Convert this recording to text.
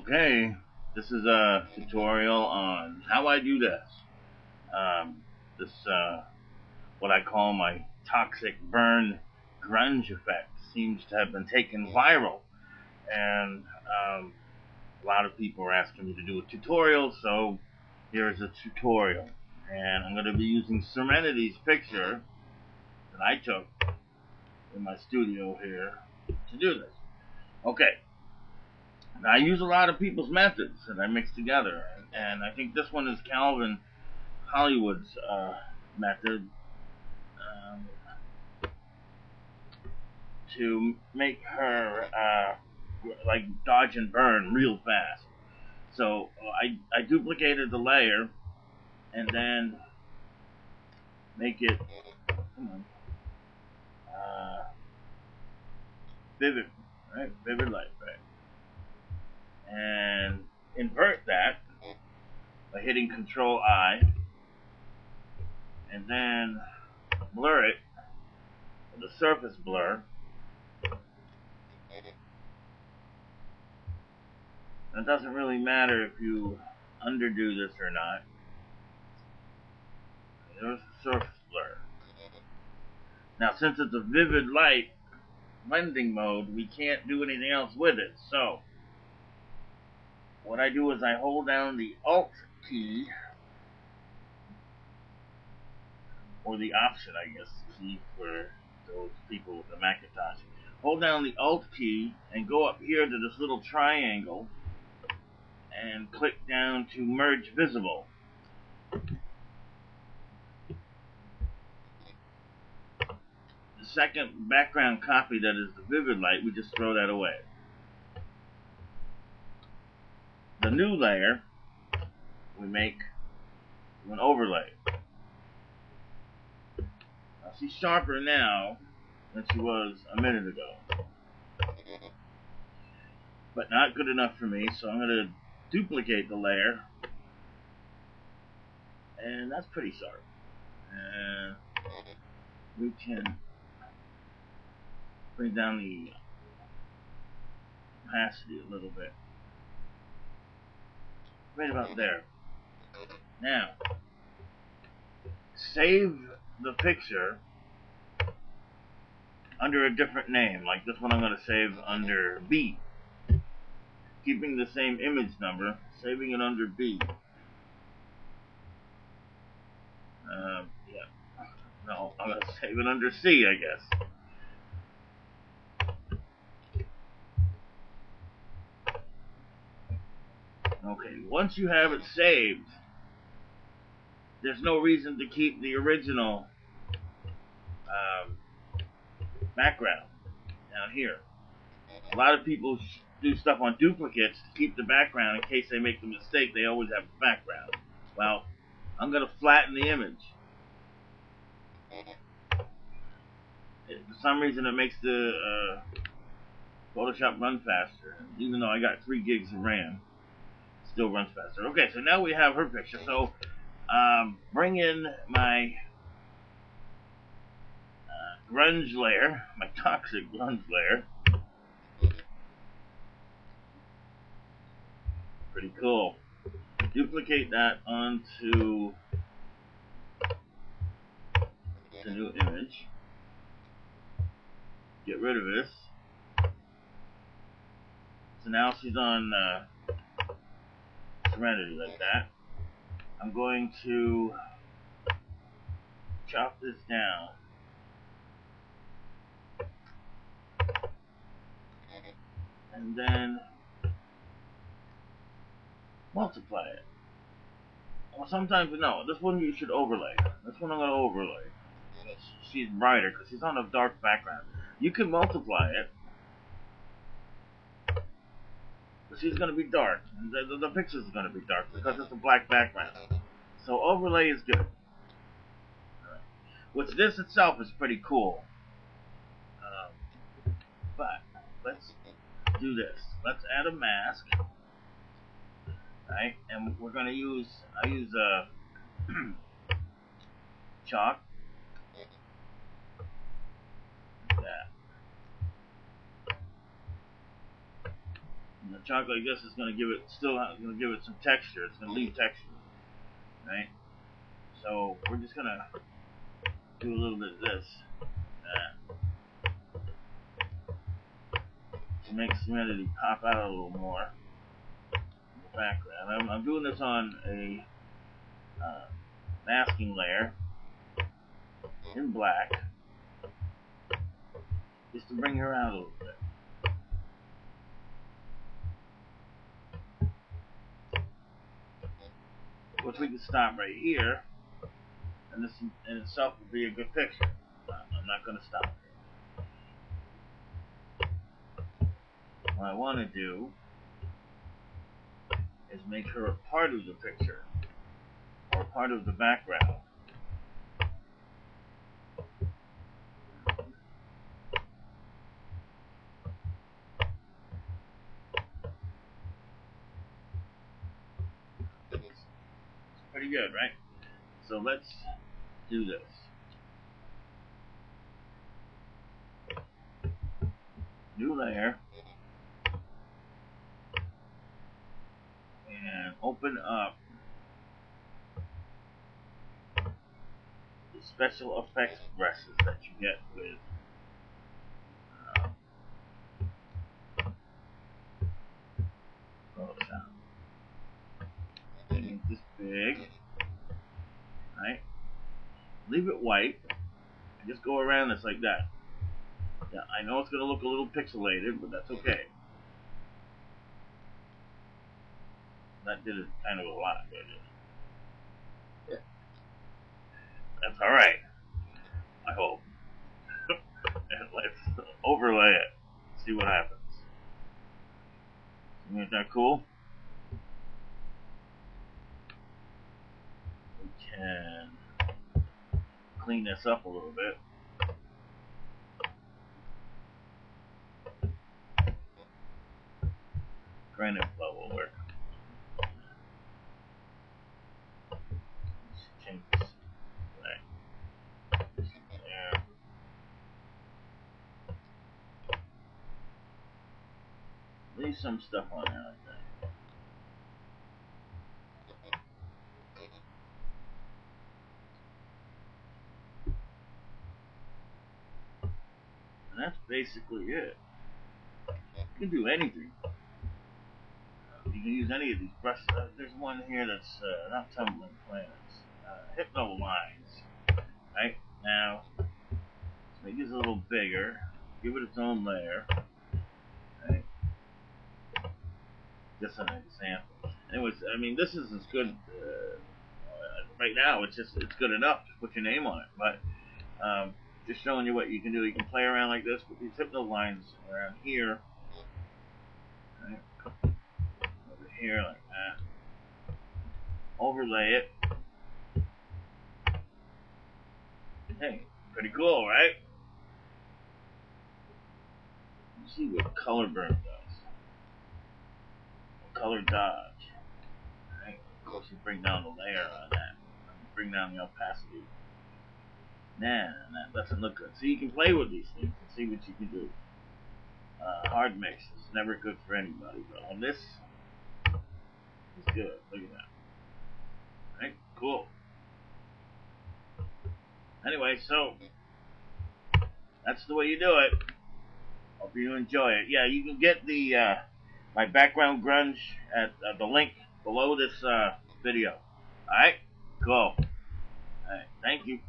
Okay, this is a tutorial on how I do this. This what I call my toxic burn grunge effect seems to have been taken viral, and a lot of people are asking me to do a tutorial, so here's a tutorial. And I'm going to be using Serenity's picture that I took in my studio here to do this. Okay, now, I use a lot of people's methods that I mix together, and I think this one is Calvin Hollywood's method um, to make her like dodge and burn real fast. So I duplicated the layer and then make it uh, vivid, right? Vivid light, right? And invert that by hitting Control I, and then blur it with a surface blur. It doesn't really matter if you underdo this or not. There's a surface blur. Now, since it's a vivid light blending mode, we can't do anything else with it. So, what I do is I hold down the Alt key, or the Option, I guess, key for those people with the Macintosh. Hold down the Alt key and go up here to this little triangle and click down to Merge Visible. The second background copy, that is the vivid light, we just throw that away. The new layer, we make an overlay. Now, she's sharper now than she was a minute ago, but not good enough for me, so I'm going to duplicate the layer, and that's pretty sharp. And we can bring down the opacity a little bit, right about there. Now, save the picture under a different name. Like this one I'm going to save under B. Keeping the same image number, saving it under B. Yeah. No, I'm going to save it under C, I guess. Okay, once you have it saved, there's no reason to keep the original background down here. A lot of people do stuff on duplicates to keep the background in case they make the mistake. They always have the background. Well, I'm going to flatten the image. For some reason, it makes the Photoshop run faster. Even though I got 3 gigs of RAM, it still runs faster. Okay, so now we have her picture. So bring in my grunge layer, my toxic grunge layer. Pretty cool. Duplicate that onto the new image. Get rid of this. So now she's on Serenity like that. I'm going to chop this down. And then multiply it. Well, sometimes, no, this one you should overlay. This one I'm going to overlay. She's brighter because she's on a dark background. You can multiply it, but she's going to be dark. And the picture is going to be dark because it's a black background. So overlay is good. Which this itself is pretty cool. But let's do this. Let's add a mask. Right? And we're going to use, I use chalk. Like that. And the chalk like this is going to give it some texture. It's going to leave texture, right? So we're just going to do a little bit of this to make Serenity pop out a little more in the background. I'm doing this on a masking layer in black just to bring her out a little bit. Of course, we can stop right here, and this in itself will be a good picture. I'm not going to stop here. What I want to do is make her a part of the picture, or part of the background. Pretty good, right? So let's do this. New layer. And open up the special effects brushes that you get with Photoshop. Make this big. Right? Leave it white. And just go around this like that. Yeah, I know it's going to look a little pixelated, but that's okay. That did it kind of a lot, didn't it? Yeah. That's alright. I hope. And let's overlay it. See what happens. Isn't that cool? We can clean this up a little bit. Granite flow will work. Let's change this. Right. There. Leave some stuff on there like that. And that's basically it. You can do anything. You can use any of these brushes. There's one here that's not tumbling planets. Hypno lines. Right? Now, let's make this a little bigger. Give it its own layer. Right? Just an example. Anyways, I mean, this is as good. Right now, it's good enough to put your name on it. But just showing you what you can do. You can play around like this with these hypno lines around here. Right? Over here like that. Overlay it. Hey, pretty cool, right? Let's see what color burn does. Color dodge. Right? Of course, you bring down the layer on that. Bring down the opacity. Nah, that doesn't look good. So you can play with these things and see what you can do. Hard mix is never good for anybody, but on this, it's good. Look at that. Right? Cool. Anyway, so that's the way you do it. Hope you enjoy it. Yeah, you can get the my background grunge at the link below this video. All right, cool. All right, thank you.